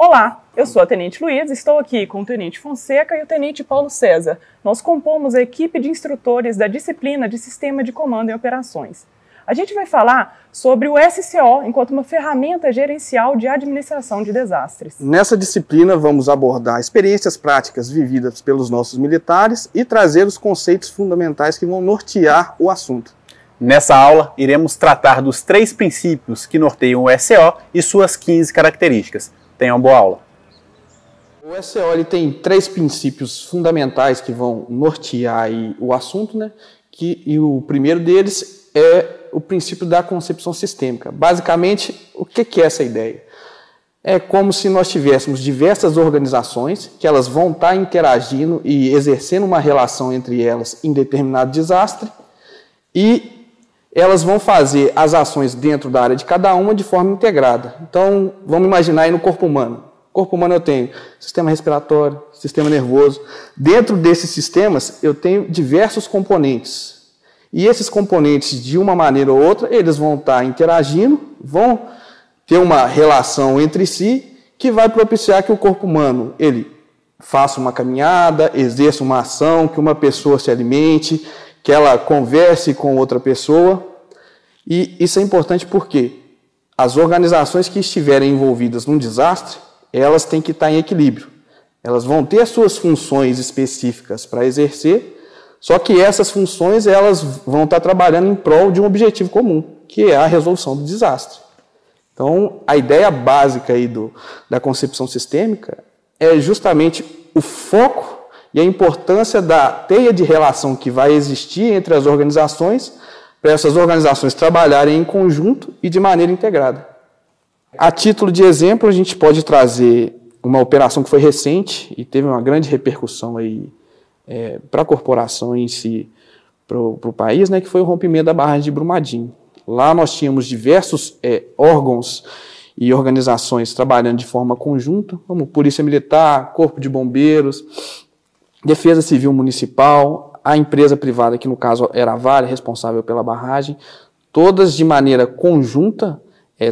Olá, eu sou a Tenente Luiz, estou aqui com o Tenente Fonseca e o Tenente Paulo César. Nós compomos a equipe de instrutores da disciplina de Sistema de Comando em Operações. A gente vai falar sobre o SCO enquanto uma ferramenta gerencial de administração de desastres. Nessa disciplina vamos abordar experiências práticas vividas pelos nossos militares e trazer os conceitos fundamentais que vão nortear o assunto. Nessa aula, iremos tratar dos 3 princípios que norteiam o SCO e suas 15 características. Tenham uma boa aula. O SCO ele tem 3 princípios fundamentais que vão nortear aí o assunto, né? E o primeiro deles é o princípio da concepção sistêmica. Basicamente, o que é essa ideia? É como se nós tivéssemos diversas organizações que elas vão estar interagindo e exercendo uma relação entre elas em determinado desastre e elas vão fazer as ações dentro da área de cada uma de forma integrada. Então, vamos imaginar aí no corpo humano. No corpo humano eu tenho sistema respiratório, sistema nervoso. Dentro desses sistemas eu tenho diversos componentes. E esses componentes, de uma maneira ou outra, eles vão estar interagindo, vão ter uma relação entre si que vai propiciar que o corpo humano ele faça uma caminhada, exerça uma ação, que uma pessoa se alimente, que ela converse com outra pessoa. E isso é importante porque as organizações que estiverem envolvidas num desastre, elas têm que estar em equilíbrio. Elas vão ter as suas funções específicas para exercer, só que essas funções elas vão estar trabalhando em prol de um objetivo comum, que é a resolução do desastre. Então, a ideia básica aí da concepção sistêmica é justamente o foco e a importância da teia de relação que vai existir entre as organizações, para essas organizações trabalharem em conjunto e de maneira integrada. A título de exemplo, a gente pode trazer uma operação que foi recente e teve uma grande repercussão aí, para a corporação em si, para o país, né, que foi o rompimento da barragem de Brumadinho. Lá nós tínhamos diversos órgãos e organizações trabalhando de forma conjunta, como Polícia Militar, Corpo de Bombeiros, Defesa Civil Municipal, a empresa privada, que no caso era a Vale, responsável pela barragem, todas de maneira conjunta,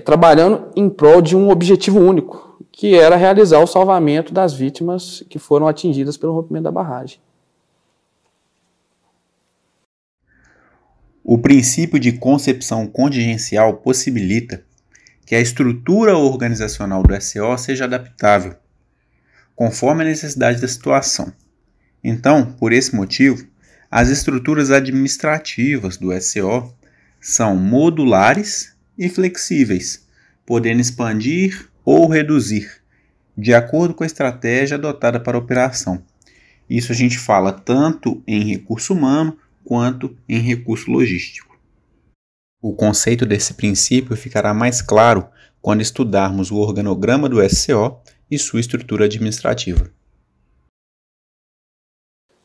trabalhando em prol de um objetivo único, que era realizar o salvamento das vítimas que foram atingidas pelo rompimento da barragem. O princípio de concepção contingencial possibilita que a estrutura organizacional do SCO seja adaptável, conforme a necessidade da situação. Então, por esse motivo, as estruturas administrativas do SCO são modulares e flexíveis, podendo expandir ou reduzir, de acordo com a estratégia adotada para a operação. Isso a gente fala tanto em recurso humano quanto em recurso logístico. O conceito desse princípio ficará mais claro quando estudarmos o organograma do SCO e sua estrutura administrativa.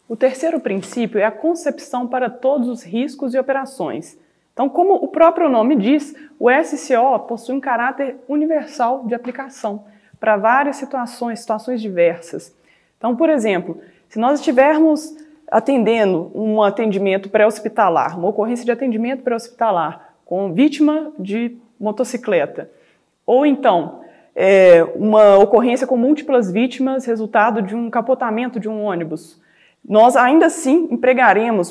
O terceiro princípio é a concepção para todos os riscos e operações. Então, como o próprio nome diz, o SCO possui um caráter universal de aplicação para várias situações diversas. Então, por exemplo, se nós estivermos atendendo um atendimento pré-hospitalar, uma ocorrência de atendimento pré-hospitalar com vítima de motocicleta, ou então uma ocorrência com múltiplas vítimas, resultado de um capotamento de um ônibus, nós ainda assim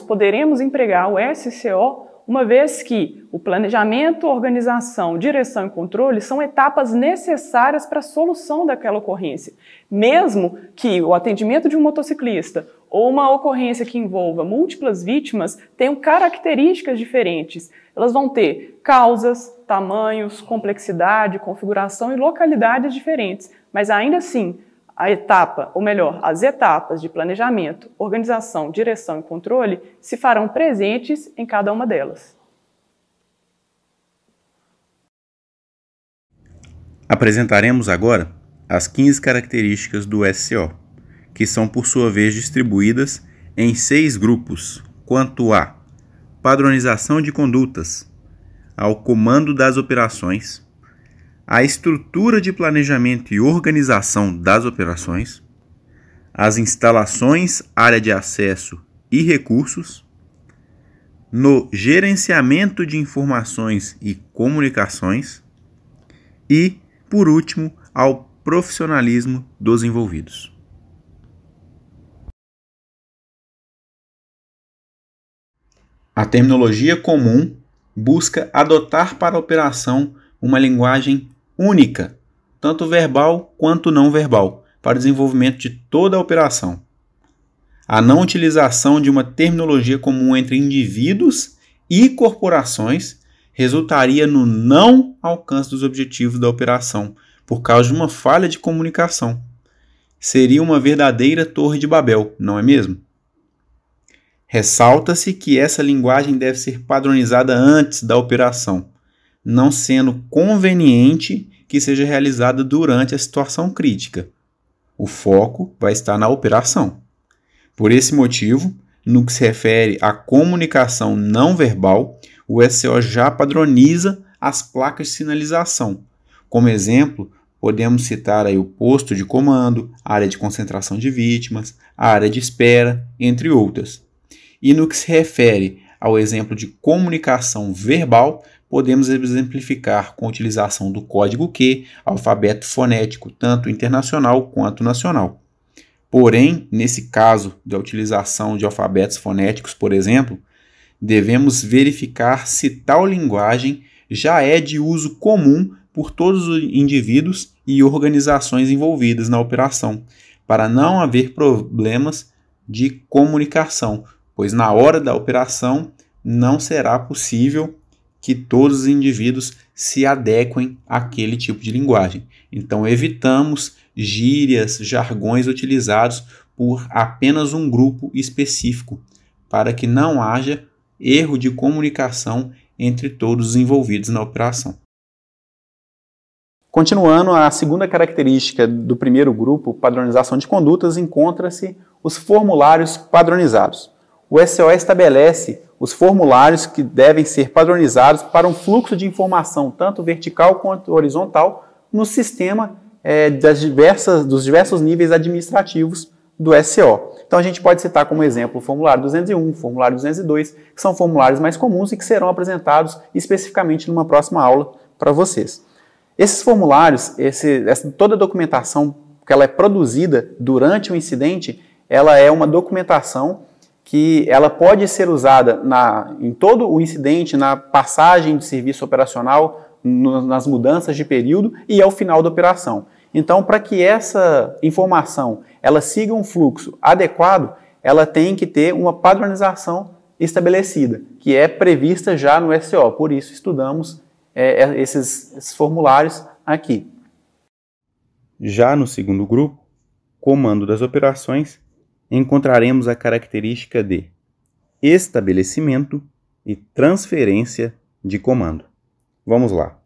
poderemos empregar o SCO, uma vez que o planejamento, organização, direção e controle são etapas necessárias para a solução daquela ocorrência. Mesmo que o atendimento de um motociclista ou uma ocorrência que envolva múltiplas vítimas tenham características diferentes. Elas vão ter causas, tamanhos, complexidade, configuração e localidades diferentes, mas ainda assim, as etapas de planejamento, organização, direção e controle se farão presentes em cada uma delas. Apresentaremos agora as 15 características do SCO, que são por sua vez distribuídas em 6 grupos, quanto à padronização de condutas, ao comando das operações, a estrutura de planejamento e organização das operações, as instalações, área de acesso e recursos, no gerenciamento de informações e comunicações e, por último, ao profissionalismo dos envolvidos. A terminologia comum busca adotar para a operação uma linguagem única, tanto verbal quanto não verbal, para o desenvolvimento de toda a operação. A não utilização de uma terminologia comum entre indivíduos e corporações resultaria no não alcance dos objetivos da operação, por causa de uma falha de comunicação. Seria uma verdadeira Torre de Babel, não é mesmo? Ressalta-se que essa linguagem deve ser padronizada antes da operação, não sendo conveniente que seja realizada durante a situação crítica. O foco vai estar na operação. Por esse motivo, no que se refere à comunicação não verbal, o SCO já padroniza as placas de sinalização. Como exemplo, podemos citar aí o posto de comando, a área de concentração de vítimas, a área de espera, entre outras. E no que se refere ao exemplo de comunicação verbal, podemos exemplificar com a utilização do código Q, alfabeto fonético tanto internacional quanto nacional. Porém, nesse caso da utilização de alfabetos fonéticos, por exemplo, devemos verificar se tal linguagem já é de uso comum por todos os indivíduos e organizações envolvidas na operação, para não haver problemas de comunicação, pois na hora da operação não será possível que todos os indivíduos se adequem àquele tipo de linguagem. Então, evitamos gírias, jargões utilizados por apenas um grupo específico, para que não haja erro de comunicação entre todos os envolvidos na operação. Continuando, a segunda característica do primeiro grupo, padronização de condutas, encontra-se os formulários padronizados. O SCO estabelece os formulários que devem ser padronizados para um fluxo de informação, tanto vertical quanto horizontal, no sistema dos diversos níveis administrativos do SCO. Então a gente pode citar como exemplo o formulário 201, o formulário 202, que são formulários mais comuns e que serão apresentados especificamente numa próxima aula para vocês. Esses formulários, toda a documentação que ela é produzida durante o incidente, ela é uma documentação que ela pode ser usada em todo o incidente, na passagem de serviço operacional, nas mudanças de período e ao final da operação. Então, para que essa informação ela siga um fluxo adequado, ela tem que ter uma padronização estabelecida, que é prevista já no SCO. Por isso, estudamos esses formulários aqui. Já no segundo grupo, comando das operações, encontraremos a característica de estabelecimento e transferência de comando. Vamos lá.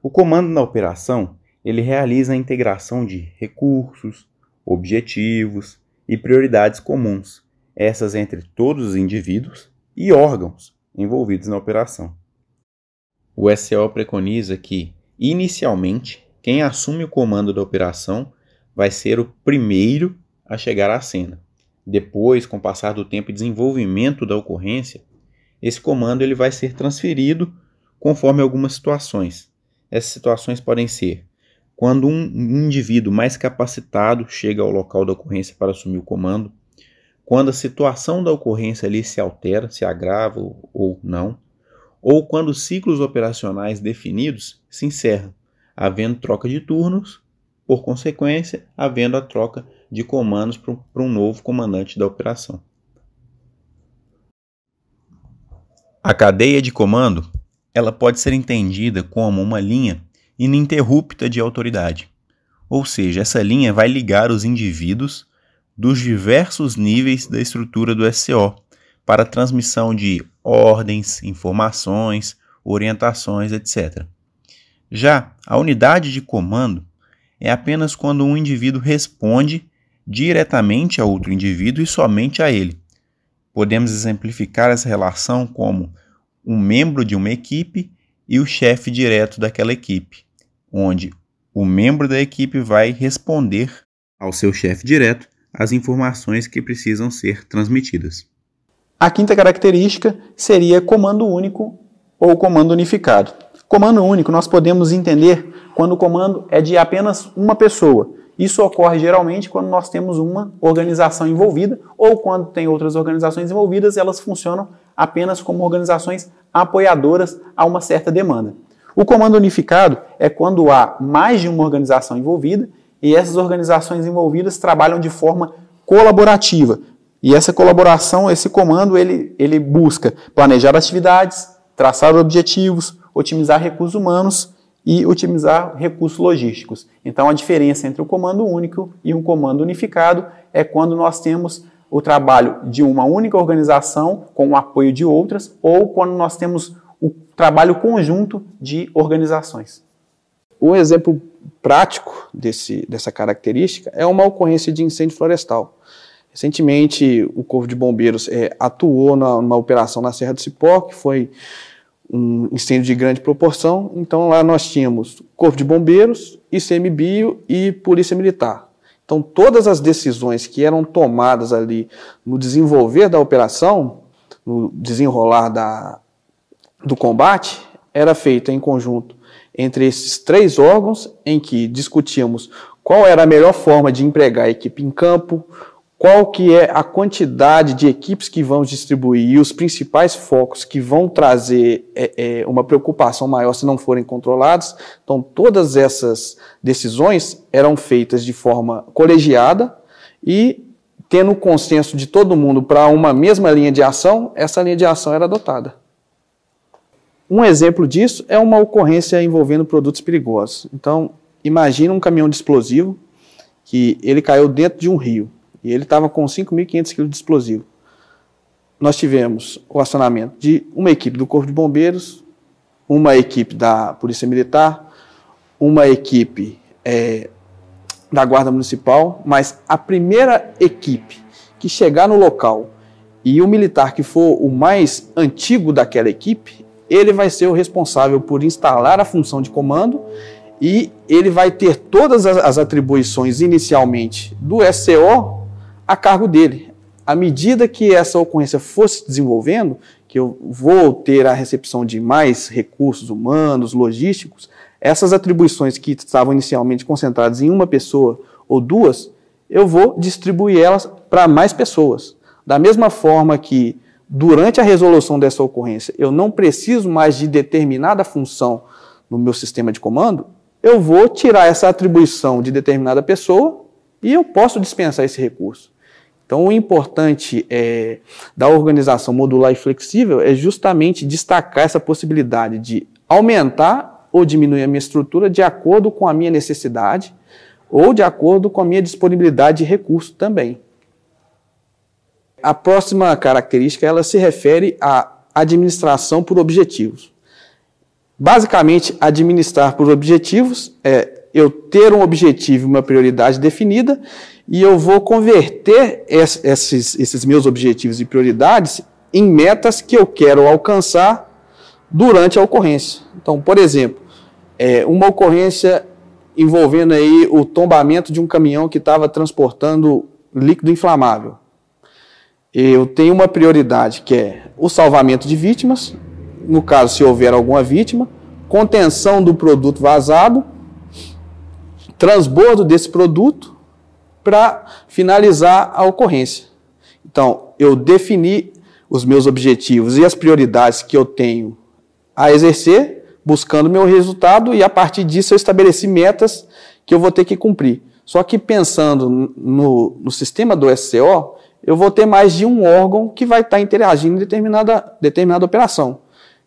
O comando na operação, ele realiza a integração de recursos, objetivos e prioridades comuns, essas entre todos os indivíduos e órgãos envolvidos na operação. O SCO preconiza que, inicialmente, quem assume o comando da operação vai ser o primeiro a chegar à cena. Depois, com o passar do tempo e desenvolvimento da ocorrência, esse comando ele vai ser transferido conforme algumas situações. Essas situações podem ser quando um indivíduo mais capacitado chega ao local da ocorrência para assumir o comando, quando a situação da ocorrência ali se altera, se agrava ou não, ou quando os ciclos operacionais definidos se encerram, havendo troca de turnos, por consequência, havendo a troca de comandos para um novo comandante da operação. A cadeia de comando ela pode ser entendida como uma linha ininterrupta de autoridade, ou seja, essa linha vai ligar os indivíduos dos diversos níveis da estrutura do SCO para a transmissão de ordens, informações, orientações, etc. Já a unidade de comando é apenas quando um indivíduo responde diretamente a outro indivíduo e somente a ele. Podemos exemplificar essa relação como um membro de uma equipe e o chefe direto daquela equipe, onde o membro da equipe vai responder ao seu chefe direto as informações que precisam ser transmitidas. A quinta característica seria comando único ou comando unificado. Comando único, nós podemos entender quando o comando é de apenas uma pessoa. Isso ocorre geralmente quando nós temos uma organização envolvida ou quando tem outras organizações envolvidas, elas funcionam apenas como organizações apoiadoras a uma certa demanda. O comando unificado é quando há mais de uma organização envolvida e essas organizações envolvidas trabalham de forma colaborativa. E essa colaboração, esse comando, ele busca planejar atividades, traçar objetivos, otimizar recursos humanos e otimizar recursos logísticos. Então, a diferença entre o comando único e um comando unificado é quando nós temos o trabalho de uma única organização com o apoio de outras ou quando nós temos o trabalho conjunto de organizações. Um exemplo prático dessa característica é uma ocorrência de incêndio florestal. Recentemente, o Corpo de Bombeiros atuou numa operação na Serra do Cipó, que foi um incêndio de grande proporção. Então, lá nós tínhamos Corpo de Bombeiros, ICMBio e Polícia Militar. Então, todas as decisões que eram tomadas ali no desenvolver da operação, no desenrolar do combate, era feita em conjunto entre esses três órgãos, em que discutíamos qual era a melhor forma de empregar a equipe em campo, qual que é a quantidade de equipes que vamos distribuir e os principais focos que vão trazer uma preocupação maior se não forem controlados. Então, todas essas decisões eram feitas de forma colegiada e, tendo o consenso de todo mundo para uma mesma linha de ação, essa linha de ação era adotada. Um exemplo disso é uma ocorrência envolvendo produtos perigosos. Então, imagina um caminhão de explosivo que ele caiu dentro de um rio. E ele estava com 5.500 kg de explosivo. Nós tivemos o acionamento de uma equipe do Corpo de Bombeiros, uma equipe da Polícia Militar, uma equipe da Guarda Municipal, mas a primeira equipe que chegar no local e o militar que for o mais antigo daquela equipe, ele vai ser o responsável por instalar a função de comando e ele vai ter todas as atribuições inicialmente do SCO a cargo dele. À medida que essa ocorrência fosse desenvolvendo, que eu vou ter a recepção de mais recursos humanos, logísticos, essas atribuições que estavam inicialmente concentradas em uma pessoa ou duas, eu vou distribuir elas para mais pessoas. Da mesma forma que, durante a resolução dessa ocorrência, eu não preciso mais de determinada função no meu sistema de comando, eu vou tirar essa atribuição de determinada pessoa e eu posso dispensar esse recurso. Então, o importante da organização modular e flexível é justamente destacar essa possibilidade de aumentar ou diminuir a minha estrutura de acordo com a minha necessidade ou de acordo com a minha disponibilidade de recurso também. A próxima característica ela se refere à administração por objetivos. Basicamente, administrar por objetivos é eu ter um objetivo e uma prioridade definida e eu vou converter esses meus objetivos e prioridades em metas que eu quero alcançar durante a ocorrência. Então, por exemplo, uma ocorrência envolvendo aí o tombamento de um caminhão que estava transportando líquido inflamável. Eu tenho uma prioridade que é o salvamento de vítimas, no caso se houver alguma vítima, contenção do produto vazado, transbordo desse produto para finalizar a ocorrência. Então, eu defini os meus objetivos e as prioridades que eu tenho a exercer, buscando meu resultado, e a partir disso eu estabeleci metas que eu vou ter que cumprir. Só que pensando no sistema do SCO, eu vou ter mais de um órgão que vai estar interagindo em determinada operação.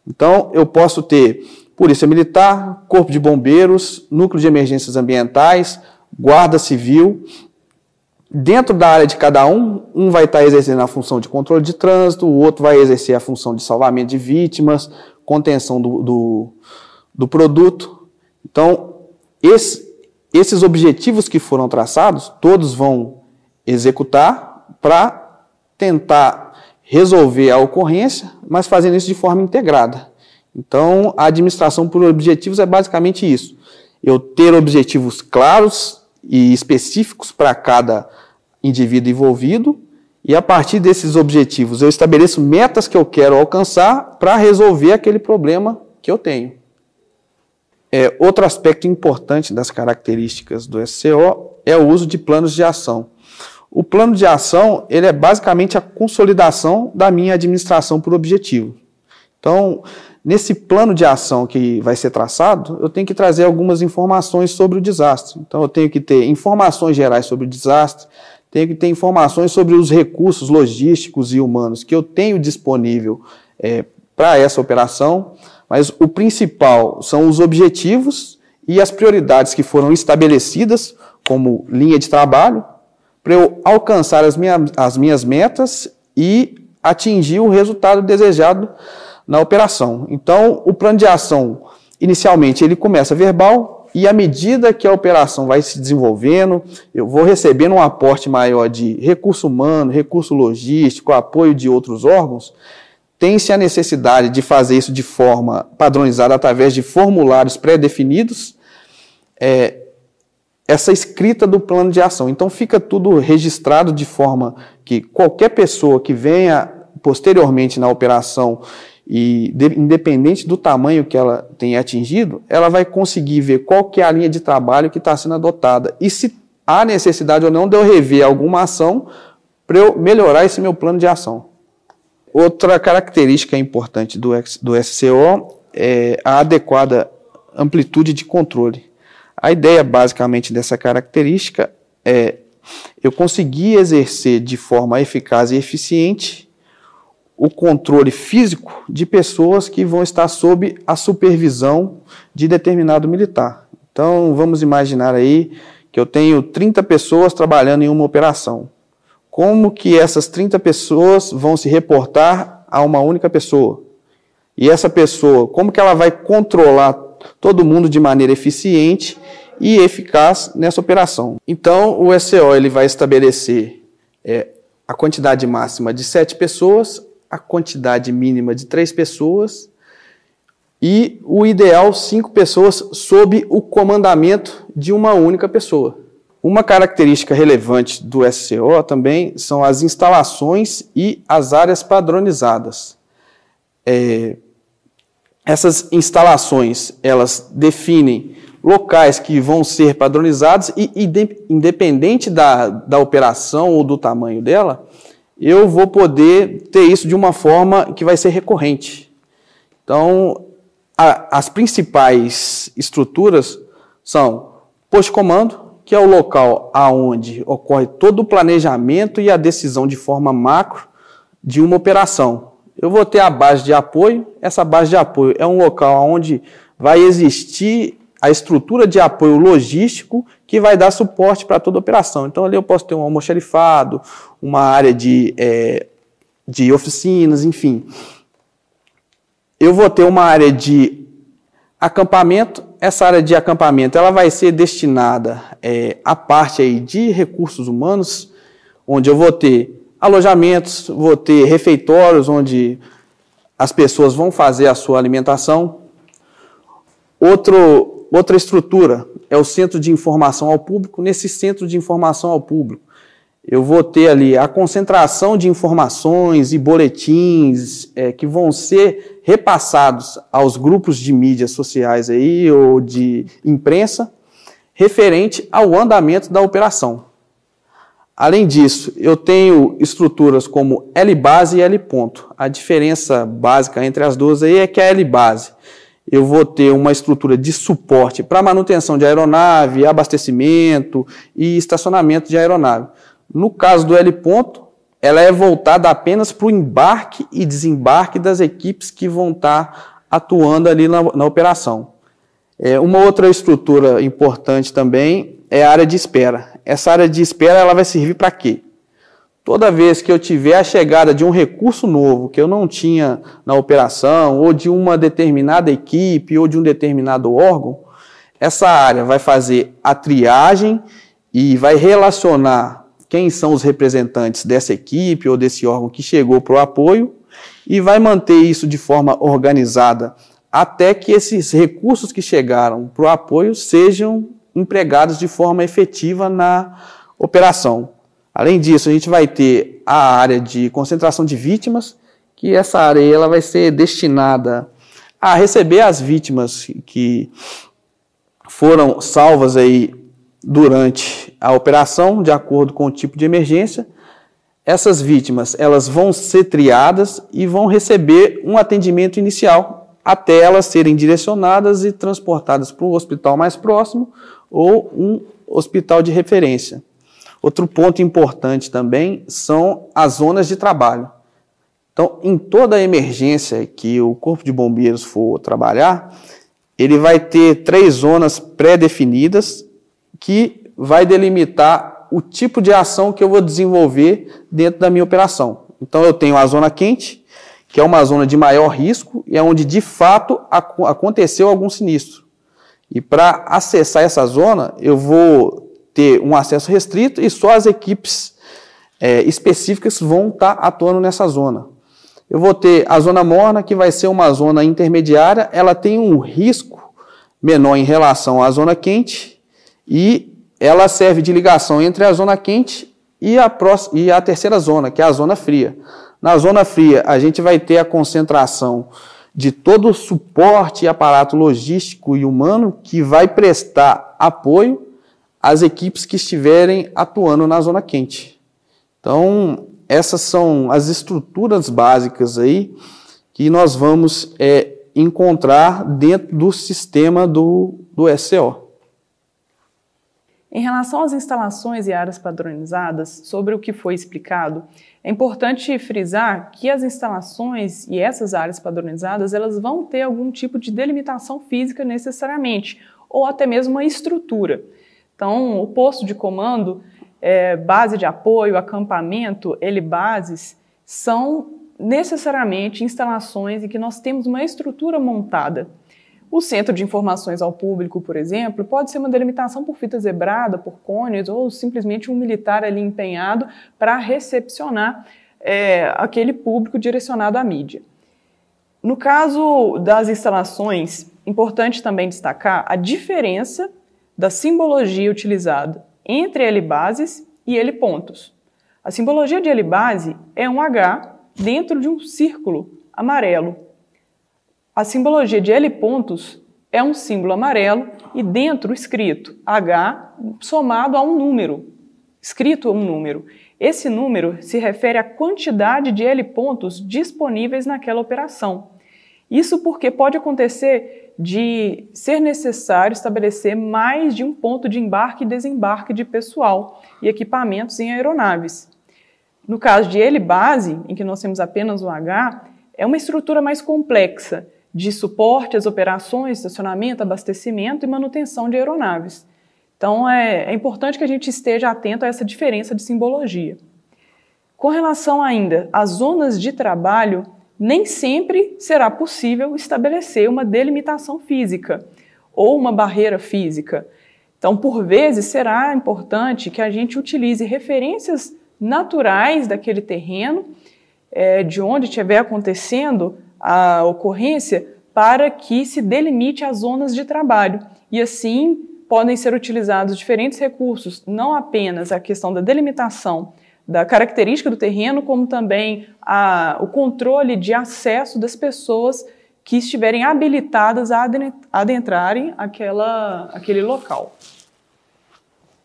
Então, eu posso ter Polícia Militar, Corpo de Bombeiros, Núcleo de Emergências Ambientais, Guarda Civil. Dentro da área de cada um vai estar exercendo a função de controle de trânsito, o outro vai exercer a função de salvamento de vítimas, contenção do produto. Então, esses objetivos que foram traçados, todos vão executar para tentar resolver a ocorrência, mas fazendo isso de forma integrada. Então, a administração por objetivos é basicamente isso. Eu ter objetivos claros e específicos para cada indivíduo envolvido, e a partir desses objetivos eu estabeleço metas que eu quero alcançar para resolver aquele problema que eu tenho. Outro aspecto importante das características do SCO é o uso de planos de ação. O plano de ação ele é basicamente a consolidação da minha administração por objetivo. Então, nesse plano de ação que vai ser traçado, eu tenho que trazer algumas informações sobre o desastre. Então, eu tenho que ter informações gerais sobre o desastre, tenho que ter informações sobre os recursos logísticos e humanos que eu tenho disponível para essa operação, mas o principal são os objetivos e as prioridades que foram estabelecidas como linha de trabalho para eu alcançar as minhas metas e atingir o resultado desejado na operação. Então, o plano de ação, inicialmente, ele começa verbal e à medida que a operação vai se desenvolvendo, eu vou recebendo um aporte maior de recurso humano, recurso logístico, apoio de outros órgãos, tem-se a necessidade de fazer isso de forma padronizada através de formulários pré-definidos, essa escrita do plano de ação. Então, fica tudo registrado de forma que qualquer pessoa que venha posteriormente na operação e independente do tamanho que ela tenha atingido, ela vai conseguir ver qual que é a linha de trabalho que está sendo adotada e se há necessidade ou não de eu rever alguma ação para eu melhorar esse meu plano de ação. Outra característica importante do SCO é a adequada amplitude de controle. A ideia basicamente dessa característica é eu conseguir exercer de forma eficaz e eficiente o controle físico de pessoas que vão estar sob a supervisão de determinado militar. Então, vamos imaginar aí que eu tenho 30 pessoas trabalhando em uma operação. Como que essas 30 pessoas vão se reportar a uma única pessoa? E essa pessoa, como que ela vai controlar todo mundo de maneira eficiente e eficaz nessa operação? Então, o SCO ele vai estabelecer a quantidade máxima de 7 pessoas, a quantidade mínima de 3 pessoas e o ideal 5 pessoas sob o comandamento de uma única pessoa. Uma característica relevante do SCO também são as instalações e as áreas padronizadas. Essas instalações, elas definem locais que vão ser padronizados e independente da operação ou do tamanho dela, eu vou poder ter isso de uma forma que vai ser recorrente. Então, as principais estruturas são posto de comando, que é o local onde ocorre todo o planejamento e a decisão de forma macro de uma operação. Eu vou ter a base de apoio, essa base de apoio é um local onde vai existir a estrutura de apoio logístico que vai dar suporte para toda a operação. Então, ali eu posso ter um almoxarifado, uma área de oficinas, enfim. Eu vou ter uma área de acampamento. Essa área de acampamento ela vai ser destinada à parte aí de recursos humanos, onde eu vou ter alojamentos, vou ter refeitórios, as pessoas vão fazer a sua alimentação. Outra estrutura é o centro de informação ao público. Nesse centro de informação ao público, eu vou ter ali a concentração de informações e boletins que vão ser repassados aos grupos de mídias sociais aí, ou de imprensa, referente ao andamento da operação. Além disso, eu tenho estruturas como L-base e L-ponto. A diferença básica entre as duas aí é que a L-base eu vou ter uma estrutura de suporte para manutenção de aeronave, abastecimento e estacionamento de aeronave. No caso do L-ponto, ela é voltada apenas para o embarque e desembarque das equipes que vão estar atuando ali na operação. Uma outra estrutura importante também é a área de espera. Essa área de espera ela vai servir para quê? Toda vez que eu tiver a chegada de um recurso novo que eu não tinha na operação, ou de uma determinada equipe, ou de um determinado órgão, essa área vai fazer a triagem e vai relacionar quem são os representantes dessa equipe ou desse órgão que chegou para o apoio e vai manter isso de forma organizada até que esses recursos que chegaram para o apoio sejam empregados de forma efetiva na operação. Além disso, a gente vai ter a área de concentração de vítimas, que essa área ela vai ser destinada a receber as vítimas que foram salvas aí durante a operação, de acordo com o tipo de emergência. Essas vítimas, elas vão ser triadas e vão receber um atendimento inicial até elas serem direcionadas e transportadas para um hospital mais próximo ou um hospital de referência. Outro ponto importante também são as zonas de trabalho. Então, em toda emergência que o Corpo de Bombeiros for trabalhar, ele vai ter 3 zonas pré-definidas que vai delimitar o tipo de ação que eu vou desenvolver dentro da minha operação. Então, eu tenho a zona quente, que é uma zona de maior risco e é onde, de fato, aconteceu algum sinistro. E para acessar essa zona, eu vou ter um acesso restrito e só as equipes específicas vão estar atuando nessa zona. Eu vou ter a zona morna, que vai ser uma zona intermediária, ela tem um risco menor em relação à zona quente e ela serve de ligação entre a zona quente e a terceira zona, que é a zona fria. Na zona fria, a gente vai ter a concentração de todo o suporte e aparato logístico e humano que vai prestar apoio às equipes que estiverem atuando na zona quente. Então, essas são as estruturas básicas aí que nós vamos encontrar dentro do sistema do SCO. Em relação às instalações e áreas padronizadas, sobre o que foi explicado, é importante frisar que as instalações e essas áreas padronizadas, elas vão ter algum tipo de delimitação física necessariamente, ou até mesmo uma estrutura. Então, o posto de comando, base de apoio, acampamento, helibases, são necessariamente instalações em que nós temos uma estrutura montada. O Centro de Informações ao Público, por exemplo, pode ser uma delimitação por fita zebrada, por cones, ou simplesmente um militar ali empenhado para recepcionar aquele público direcionado à mídia. No caso das instalações, importante também destacar a diferença da simbologia utilizada entre helibases e helipontos. A simbologia de helibase é um H dentro de um círculo amarelo. A simbologia de helipontos é um símbolo amarelo e dentro escrito H somado a um número, escrito um número. Esse número se refere à quantidade de helipontos disponíveis naquela operação. Isso porque pode acontecer de ser necessário estabelecer mais de um ponto de embarque e desembarque de pessoal e equipamentos em aeronaves. No caso de helibase, em que nós temos apenas o H, é uma estrutura mais complexa de suporte às operações, estacionamento, abastecimento e manutenção de aeronaves. Então é importante que a gente esteja atento a essa diferença de simbologia. Com relação ainda às zonas de trabalho, nem sempre será possível estabelecer uma delimitação física ou uma barreira física. Então, por vezes, será importante que a gente utilize referências naturais daquele terreno, de onde estiver acontecendo a ocorrência, para que se delimite as zonas de trabalho. E assim podem ser utilizados diferentes recursos, não apenas a questão da delimitação da característica do terreno, como também o controle de acesso das pessoas que estiverem habilitadas a adentrarem aquele local.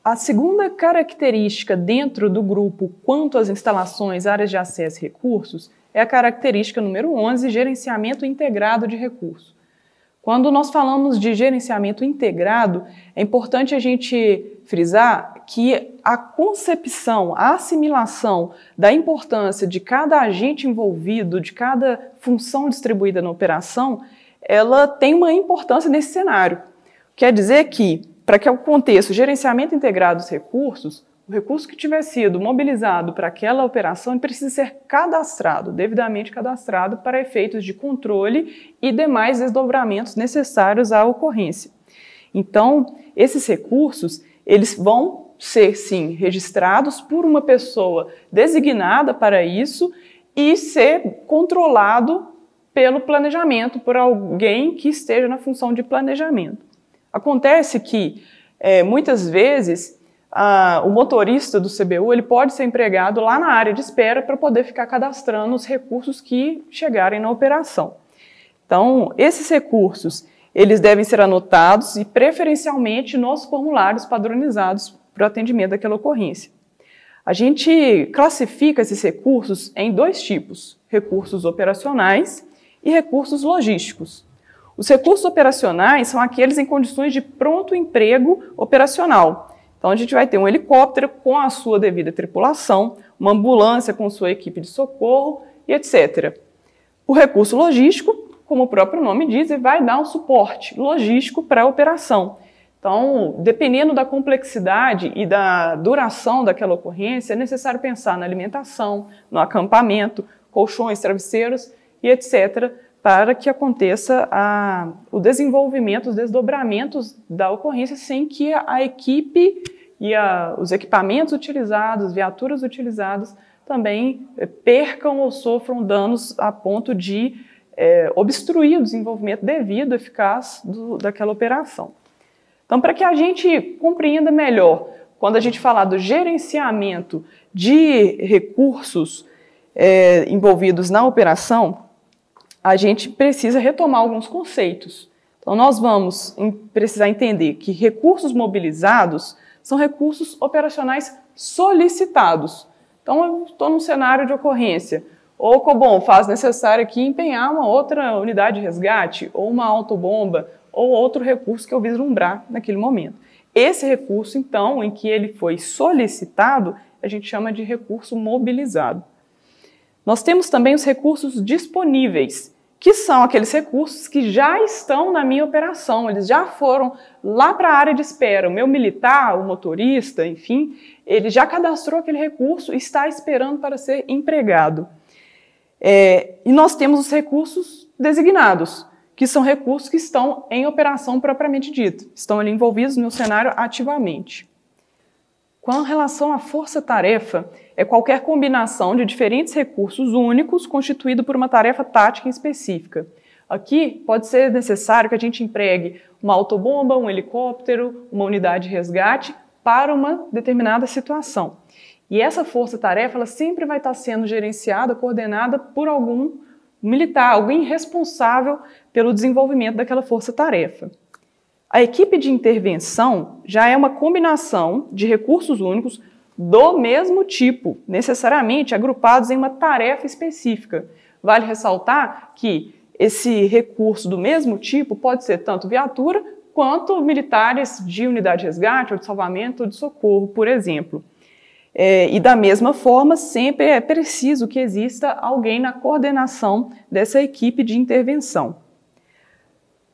A segunda característica dentro do grupo quanto às instalações, áreas de acesso e recursos é a característica número 11, gerenciamento integrado de recursos. Quando nós falamos de gerenciamento integrado, é importante a gente frisar que a concepção, a assimilação da importância de cada agente envolvido, de cada função distribuída na operação, ela tem uma importância nesse cenário. Quer dizer que, para que aconteça o gerenciamento integrado dos recursos, o recurso que tiver sido mobilizado para aquela operação precisa ser cadastrado, devidamente cadastrado para efeitos de controle e demais desdobramentos necessários à ocorrência. Então, esses recursos, eles vão ser, sim, registrados por uma pessoa designada para isso e ser controlado pelo planejamento, por alguém que esteja na função de planejamento. Acontece que, muitas vezes, o motorista do CBU ele pode ser empregado lá na área de espera para poder ficar cadastrando os recursos que chegarem na operação. Então, esses recursos, Eles devem ser anotados e preferencialmente nos formulários padronizados para o atendimento daquela ocorrência. A gente classifica esses recursos em dois tipos, recursos operacionais e recursos logísticos. Os recursos operacionais são aqueles em condições de pronto emprego operacional. Então a gente vai ter um helicóptero com a sua devida tripulação, uma ambulância com sua equipe de socorro e etc. O recurso logístico, como o próprio nome diz, vai dar um suporte logístico para a operação. Então, dependendo da complexidade e da duração daquela ocorrência, é necessário pensar na alimentação, no acampamento, colchões, travesseiros e etc., para que aconteça o desenvolvimento, os desdobramentos da ocorrência sem que a equipe e os equipamentos utilizados, viaturas utilizadas, também percam ou sofram danos a ponto de obstruir o desenvolvimento devido, eficaz daquela operação. Então, para que a gente compreenda melhor, quando a gente falar do gerenciamento de recursos envolvidos na operação, a gente precisa retomar alguns conceitos. Então, nós vamos precisar entender que recursos mobilizados são recursos operacionais solicitados. Então, eu estou num cenário de ocorrência, ou o Cobom faz necessário aqui empenhar uma outra unidade de resgate, ou uma autobomba, ou outro recurso que eu vislumbrar naquele momento. Esse recurso, então, em que ele foi solicitado, a gente chama de recurso mobilizado. Nós temos também os recursos disponíveis, que são aqueles recursos que já estão na minha operação, eles já foram lá para a área de espera. O meu militar, o motorista, enfim, ele já cadastrou aquele recurso e está esperando para ser empregado. E nós temos os recursos designados, que são recursos que estão em operação propriamente dita, estão ali envolvidos no cenário ativamente. Com relação à força-tarefa, é qualquer combinação de diferentes recursos únicos constituído por uma tarefa tática específica. Aqui pode ser necessário que a gente empregue uma autobomba, um helicóptero, uma unidade de resgate para uma determinada situação. E essa força-tarefa ela sempre vai estar sendo gerenciada, coordenada por algum militar, alguém responsável pelo desenvolvimento daquela força-tarefa. A equipe de intervenção já é uma combinação de recursos únicos do mesmo tipo, necessariamente agrupados em uma tarefa específica. Vale ressaltar que esse recurso do mesmo tipo pode ser tanto viatura quanto militares de unidade de resgate, ou de salvamento, ou de socorro, por exemplo. E da mesma forma, sempre é preciso que exista alguém na coordenação dessa equipe de intervenção.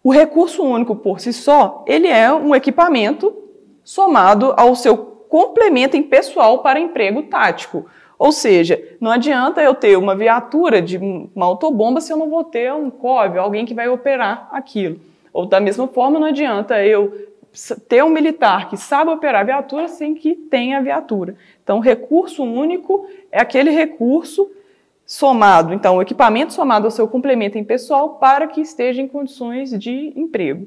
O recurso único por si só, ele é um equipamento somado ao seu complemento impessoal para emprego tático. Ou seja, não adianta eu ter uma viatura de uma autobomba se eu não vou ter um COV, alguém que vai operar aquilo. Ou da mesma forma, não adianta eu ter um militar que sabe operar a viatura sem que tenha a viatura. Então, o recurso único é aquele recurso somado, então, o equipamento somado ao seu complemento impessoal para que esteja em condições de emprego.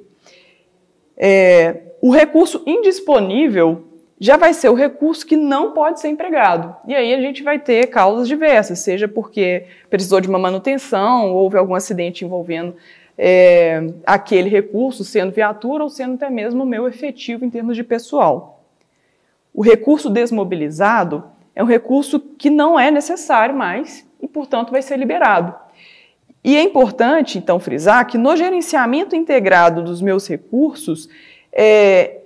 O recurso indisponível já vai ser o recurso que não pode ser empregado. E aí a gente vai ter causas diversas, seja porque precisou de uma manutenção, houve algum acidente envolvendo aquele recurso, sendo viatura ou sendo até mesmo o meu efetivo em termos de pessoal. O recurso desmobilizado é um recurso que não é necessário mais e, portanto, vai ser liberado. E é importante, então, frisar que no gerenciamento integrado dos meus recursos,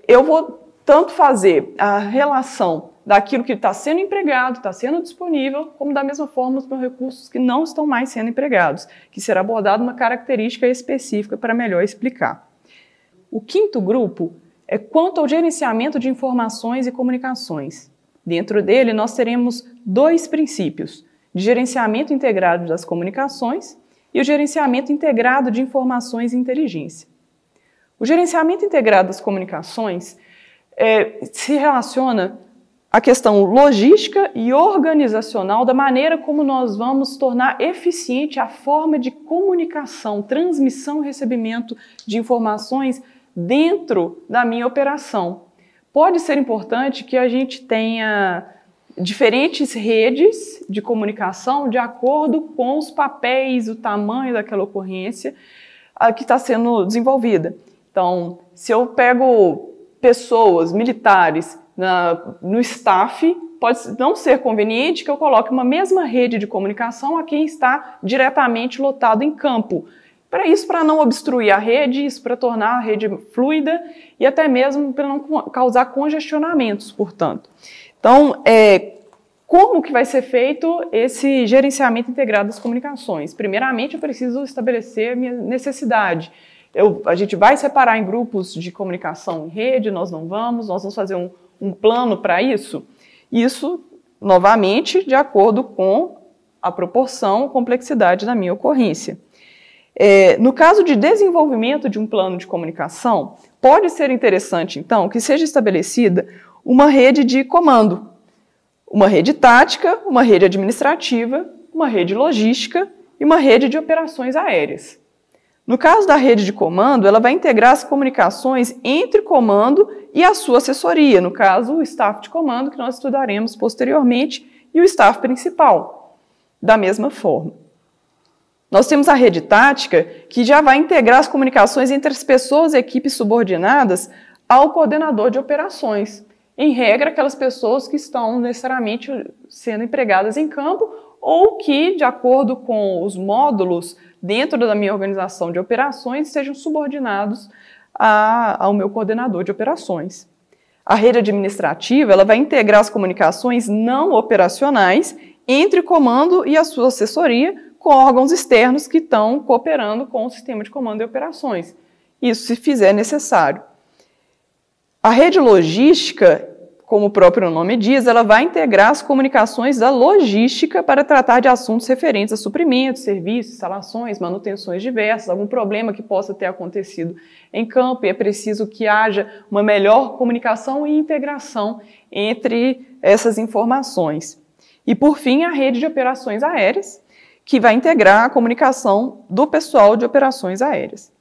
eu vou tanto fazer a relação daquilo que está sendo empregado, está sendo disponível, como da mesma forma os meus recursos que não estão mais sendo empregados, que será abordada uma característica específica para melhor explicar. O quinto grupo é quanto ao gerenciamento de informações e comunicações. Dentro dele, nós teremos dois princípios, de gerenciamento integrado das comunicações e o gerenciamento integrado de informações e inteligência. O gerenciamento integrado das comunicações se relaciona à questão logística e organizacional da maneira como nós vamos tornar eficiente a forma de comunicação, transmissão e recebimento de informações dentro da minha operação. Pode ser importante que a gente tenha diferentes redes de comunicação de acordo com os papéis, o tamanho daquela ocorrência, que está sendo desenvolvida. Então, se eu pego pessoas, militares, no staff, pode não ser conveniente que eu coloque uma mesma rede de comunicação a quem está diretamente lotado em campo. Para isso, para não obstruir a rede, isso para tornar a rede fluida e até mesmo para não causar congestionamentos, portanto. Então, como que vai ser feito esse gerenciamento integrado das comunicações? Primeiramente, eu preciso estabelecer a minha necessidade. A gente vai separar em grupos de comunicação em rede, nós vamos fazer um plano para isso? Isso, novamente, de acordo com a proporção, complexidade da minha ocorrência. No caso de desenvolvimento de um plano de comunicação, pode ser interessante, então, que seja estabelecida uma rede de comando, uma rede tática, uma rede administrativa, uma rede logística e uma rede de operações aéreas. No caso da rede de comando, ela vai integrar as comunicações entre comando e a sua assessoria, no caso, o staff de comando, que nós estudaremos posteriormente, e o staff principal, da mesma forma. Nós temos a rede tática, que já vai integrar as comunicações entre as pessoas e equipes subordinadas ao coordenador de operações. Em regra, aquelas pessoas que estão necessariamente sendo empregadas em campo ou que, de acordo com os módulos dentro da minha organização de operações, sejam subordinados ao meu coordenador de operações. A rede administrativa ela vai integrar as comunicações não operacionais entre o comando e a sua assessoria com órgãos externos que estão cooperando com o sistema de comando e operações. Isso se fizer necessário. A rede logística, como o próprio nome diz, ela vai integrar as comunicações da logística para tratar de assuntos referentes a suprimentos, serviços, instalações, manutenções diversas, algum problema que possa ter acontecido em campo, e é preciso que haja uma melhor comunicação e integração entre essas informações. E, por fim, a rede de operações aéreas, que vai integrar a comunicação do pessoal de operações aéreas.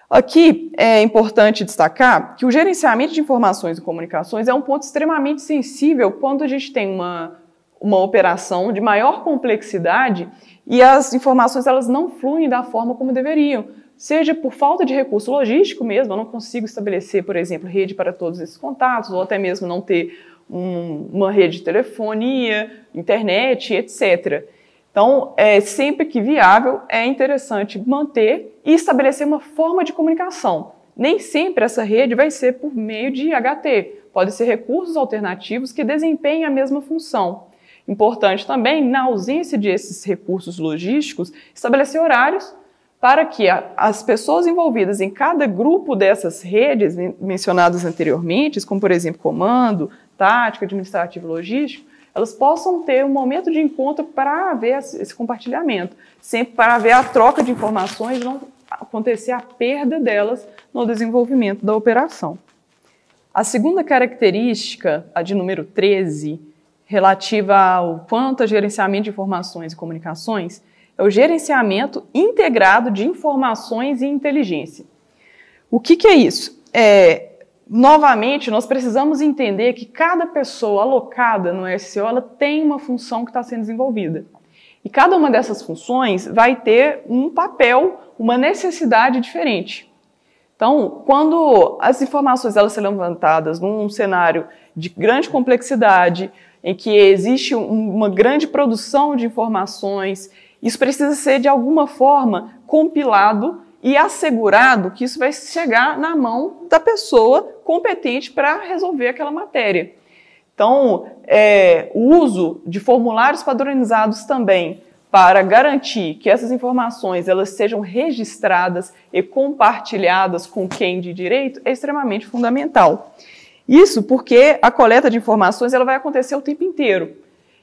Aqui é importante destacar que o gerenciamento de informações e comunicações é um ponto extremamente sensível quando a gente tem uma operação de maior complexidade e as informações elas não fluem da forma como deveriam, seja por falta de recurso logístico mesmo, eu não consigo estabelecer, por exemplo, rede para todos esses contatos, ou até mesmo não ter uma rede de telefonia, internet, etc. Então, sempre que viável, é interessante manter e estabelecer uma forma de comunicação. Nem sempre essa rede vai ser por meio de HT, pode ser recursos alternativos que desempenhem a mesma função. Importante também, na ausência desses recursos logísticos, estabelecer horários para que as pessoas envolvidas em cada grupo dessas redes mencionadas anteriormente, como por exemplo comando, tática, administrativo e logístico, elas possam ter um momento de encontro para haver esse compartilhamento, sempre para haver a troca de informações e não acontecer a perda delas no desenvolvimento da operação. A segunda característica, a de número 13, relativa ao quanto a gerenciamento de informações e comunicações, é o gerenciamento integrado de informações e inteligência. O que é isso? Novamente, nós precisamos entender que cada pessoa alocada no SCO ela tem uma função que está sendo desenvolvida. E cada uma dessas funções vai ter um papel, uma necessidade diferente. Então, quando as informações elas são levantadas num cenário de grande complexidade, em que existe uma grande produção de informações, isso precisa ser, de alguma forma, compilado e assegurado que isso vai chegar na mão da pessoa competente para resolver aquela matéria. Então, o uso de formulários padronizados também para garantir que essas informações elas sejam registradas e compartilhadas com quem de direito é extremamente fundamental. Isso porque a coleta de informações ela vai acontecer o tempo inteiro.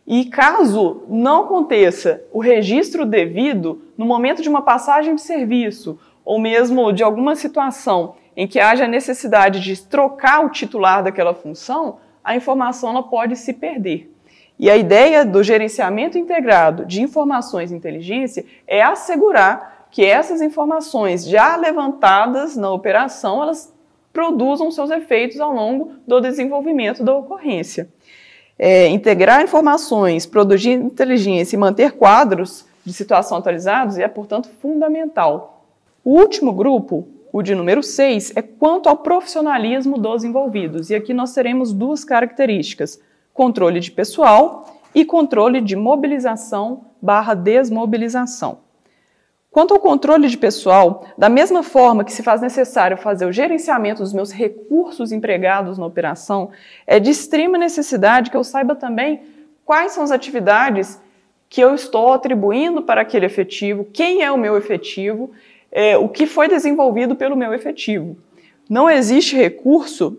E caso não aconteça o registro devido no momento de uma passagem de serviço ou mesmo de alguma situação em que haja necessidade de trocar o titular daquela função, a informação ela pode se perder. E a ideia do gerenciamento integrado de informações e inteligência é assegurar que essas informações já levantadas na operação, elas produzam seus efeitos ao longo do desenvolvimento da ocorrência. Integrar informações, produzir inteligência e manter quadros de situação atualizados é, portanto, fundamental. O último grupo, o de número 6, é quanto ao profissionalismo dos envolvidos. E aqui nós teremos duas características: controle de pessoal e controle de mobilização/desmobilização. Quanto ao controle de pessoal, da mesma forma que se faz necessário fazer o gerenciamento dos meus recursos empregados na operação, é de extrema necessidade que eu saiba também quais são as atividades que eu estou atribuindo para aquele efetivo, quem é o meu efetivo, o que foi desenvolvido pelo meu efetivo. Não existe recurso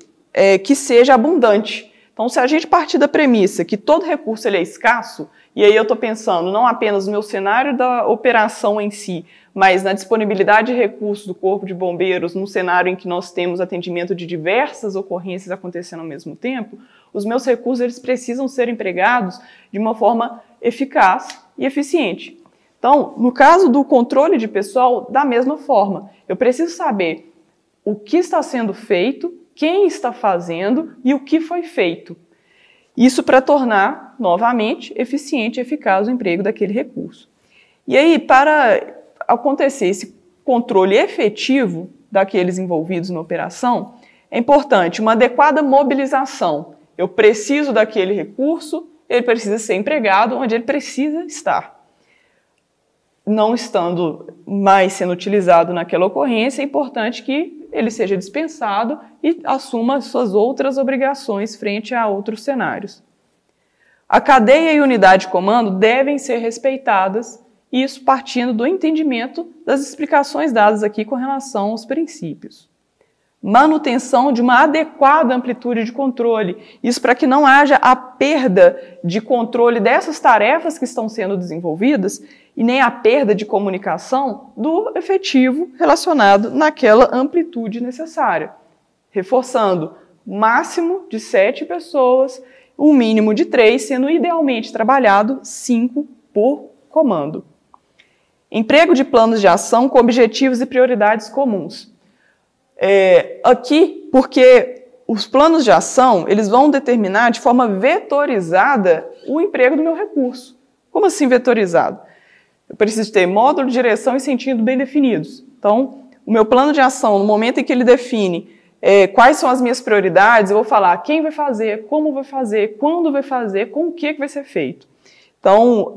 que seja abundante. Então, se a gente partir da premissa que todo recurso ele é escasso, e aí eu estou pensando não apenas no meu cenário da operação em si, mas na disponibilidade de recursos do Corpo de Bombeiros, num cenário em que nós temos atendimento de diversas ocorrências acontecendo ao mesmo tempo, os meus recursos eles precisam ser empregados de uma forma eficaz e eficiente. Então, no caso do controle de pessoal, da mesma forma, eu preciso saber o que está sendo feito, quem está fazendo e o que foi feito. Isso para tornar, novamente, eficiente e eficaz o emprego daquele recurso. E aí, para acontecer esse controle efetivo daqueles envolvidos na operação, é importante uma adequada mobilização. Eu preciso daquele recurso, ele precisa ser empregado onde ele precisa estar. Não estando mais sendo utilizado naquela ocorrência, é importante que ele seja dispensado e assuma suas outras obrigações frente a outros cenários. A cadeia e unidade de comando devem ser respeitadas, isso partindo do entendimento das explicações dadas aqui com relação aos princípios. Manutenção de uma adequada amplitude de controle, isso para que não haja a perda de controle dessas tarefas que estão sendo desenvolvidas e nem a perda de comunicação do efetivo relacionado naquela amplitude necessária. Reforçando, máximo de 7 pessoas, um mínimo de 3, sendo idealmente trabalhado 5 por comando. Emprego de planos de ação com objetivos e prioridades comuns. Aqui, porque os planos de ação eles vão determinar de forma vetorizada o emprego do meu recurso. Como assim vetorizado? Eu preciso ter módulo, direção e sentido bem definidos. Então, o meu plano de ação, no momento em que ele define quais são as minhas prioridades, eu vou falar quem vai fazer, como vai fazer, quando vai fazer, com o que vai ser feito. Então,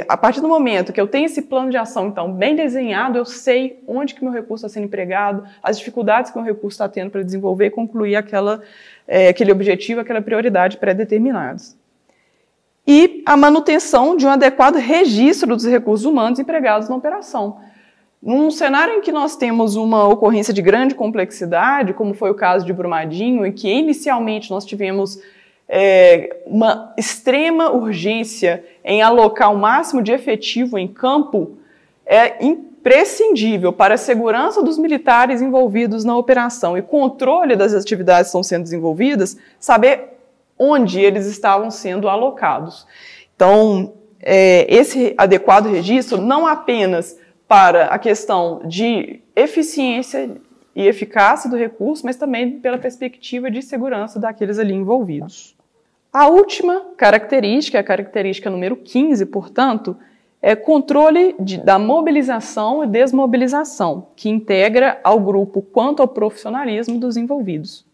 a partir do momento que eu tenho esse plano de ação então, bem desenhado, eu sei onde que meu recurso está sendo empregado, as dificuldades que o meu recurso está tendo para desenvolver e concluir aquele objetivo, aquela prioridade pré-determinadas. E a manutenção de um adequado registro dos recursos humanos empregados na operação. Num cenário em que nós temos uma ocorrência de grande complexidade, como foi o caso de Brumadinho, em que inicialmente nós tivemos uma extrema urgência em alocar o máximo de efetivo em campo, é imprescindível para a segurança dos militares envolvidos na operação e controle das atividades que estão sendo desenvolvidas, saber onde eles estavam sendo alocados. Então, esse adequado registro não apenas para a questão de eficiência e eficácia do recurso, mas também pela perspectiva de segurança daqueles ali envolvidos. A última característica, a característica número 15, portanto, é controle da mobilização e desmobilização, que integra ao grupo quanto ao profissionalismo dos envolvidos.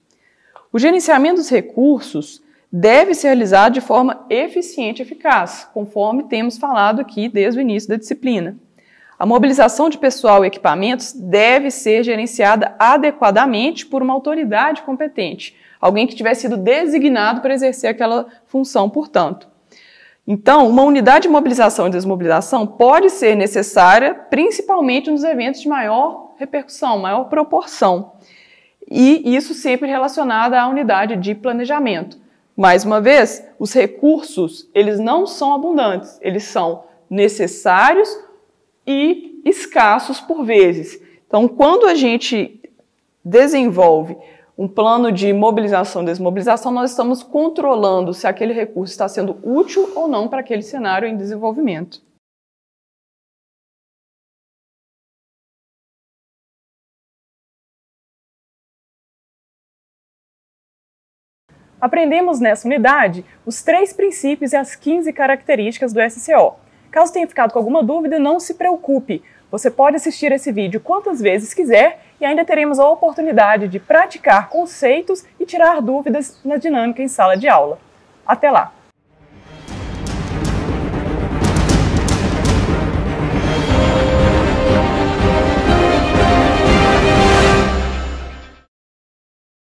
O gerenciamento dos recursos deve ser realizado de forma eficiente e eficaz, conforme temos falado aqui desde o início da disciplina. A mobilização de pessoal e equipamentos deve ser gerenciada adequadamente por uma autoridade competente, alguém que tiver sido designado para exercer aquela função, portanto. Então, uma unidade de mobilização e desmobilização pode ser necessária, principalmente nos eventos de maior repercussão, maior proporção. E isso sempre relacionado à unidade de planejamento. Mais uma vez, os recursos, eles não são abundantes, eles são necessários e escassos por vezes. Então, quando a gente desenvolve um plano de mobilização e desmobilização, nós estamos controlando se aquele recurso está sendo útil ou não para aquele cenário em desenvolvimento. Aprendemos nessa unidade os 3 princípios e as 15 características do SCO. Caso tenha ficado com alguma dúvida, não se preocupe. Você pode assistir esse vídeo quantas vezes quiser e ainda teremos a oportunidade de praticar conceitos e tirar dúvidas na dinâmica em sala de aula. Até lá!